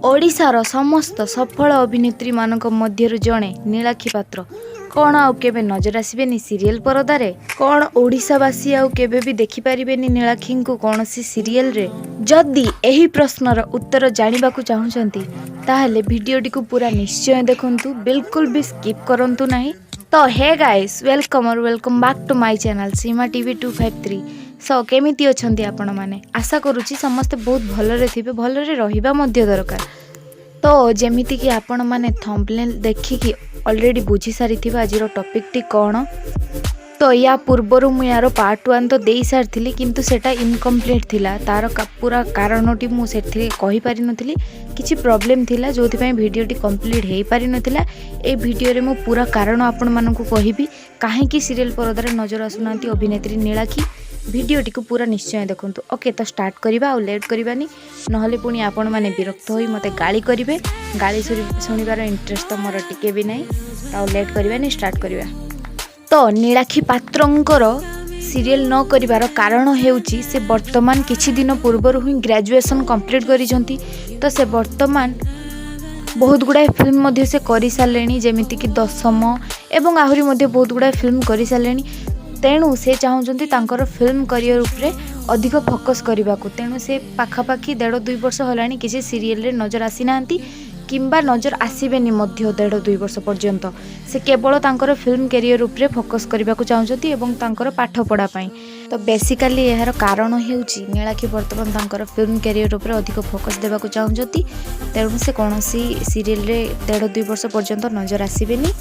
ओडिशार समस्त सफल अभिनेत्री मानक मध्यरु जणे नीलाक्षी पात्र कौन आउ केबे नजर आसबेनी सीरियल परदारे कौन ओडिशावासी आउ केबे भी देखि परिबेनी नीलाक्षी को कौनसी सीरियल रे जदि एही प्रश्नर उत्तर जानिबा को चाहुचंती ताहले वीडियोटी को पूरा निश्चय देखंतु बिल्कुल भी स्किप करंतु नाही। तो hey guys welcome back to my channel Seema TV 253। So केमिति अछंती आपण माने आशा करूची समस्त बहुत भलरे थिबे भलरे रहिबा मध्य दरकार। तो जेमिति कि आपण माने थंबनेल देखिकी ऑलरेडी बुझी सारी थिबा आजिरो टॉपिक टी कोन। तो या पूर्वरु मु यारो पार्ट 1 तो देई सारथिली किंतु सेटा इनकम्प्लीट थिला तार पूरा कारणटी मु सेठी कहि पारि नथिली किछि प्रॉब्लम थिला जोथि पय वीडियोटी कंप्लीट हेई पारि नथिला। ए वीडियो रे मु पूरा कारण आपण मानकु कहिबी काहे कि सीरियल परदारे नजर आसुनांती अभिनेत्री नीलाक्षी। वीडियोटी को पूरा निश्चय देखंतु। ओके तो स्टार्ट करिबा आ लेट करिबानी नहले पुनी आपण माने विरक्त होई मते गाली करिवे। गाली सुनिबार इंटरेस्ट तो मोर टिके भी नै। तो लेट करिबानी स्टार्ट करिबा। तो नीलाक्षी पात्रंकर सीरियल न करिवार कारण हेउची से वर्तमान किछि दिन पूर्व ही ग्रेजुएशन कंप्लीट करिसंती। तो से वर्तमान बहुत गुड़ाए फिल्म मध्य से करि सालेनी जेमिति कि दशम एवं आहुरी मध्य बहुत गुड़ाए फिल्म करि सालेनी। तेणु से चाहूँगी तांकर फिल्म करियर उपरे अधिक फोकस करने को। तेणु से पाखापाखि 1.5-2 वर्ष होलानी किसी सीरियल रे नजर आसी नांती किंबा नजर आसीबेनी मध्य 1.5-2 वर्ष पर्यंत। से केवल तांकर फिल्म करियर उपरे फोकस करने को चाहूँगी एवं तांकर पाठ पढ़ा पाई। तो बेसिकली यार कारण हेउची नीलाक्षी वर्तमान तांकर फिल्म करियर उपरे अधिक फोकस देवा को चाहूँगी। तेणु से कौन सीरियल रे 1.5-2 वर्ष पर्यंत नजर आसीबेनी।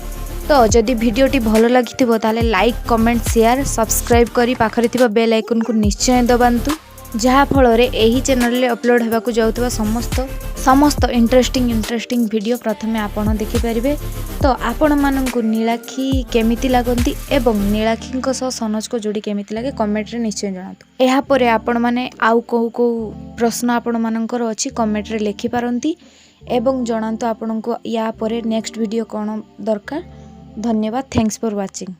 तो जदि वीडियोटी भल लगी ताले लाइक कमेंट शेयर सब्सक्राइब करी पाखरे थिबा बेल आइकन को निश्चय दबांतु जहाँ फल यही चैनल रे अपलोड होगा जाउथबा समस्त इंटरेस्टिंग वीडियो प्रथमे आपण देखि परिबे। तो आपण माननकु नीलाक्षी केमिति लागंती एवं नीलाक्षी सह सनोज को जोड़ी केमिति लागे कमेंट रे निश्चय जणातु। एहा परे आपण माने आउ को प्रश्न आपण मानकर अछि कमेंट रे लिखि पारंती एवं जणातु आपनको या परे नेक्स्ट वीडियो कोन दरकार। धन्यवाद। Thanks for watching.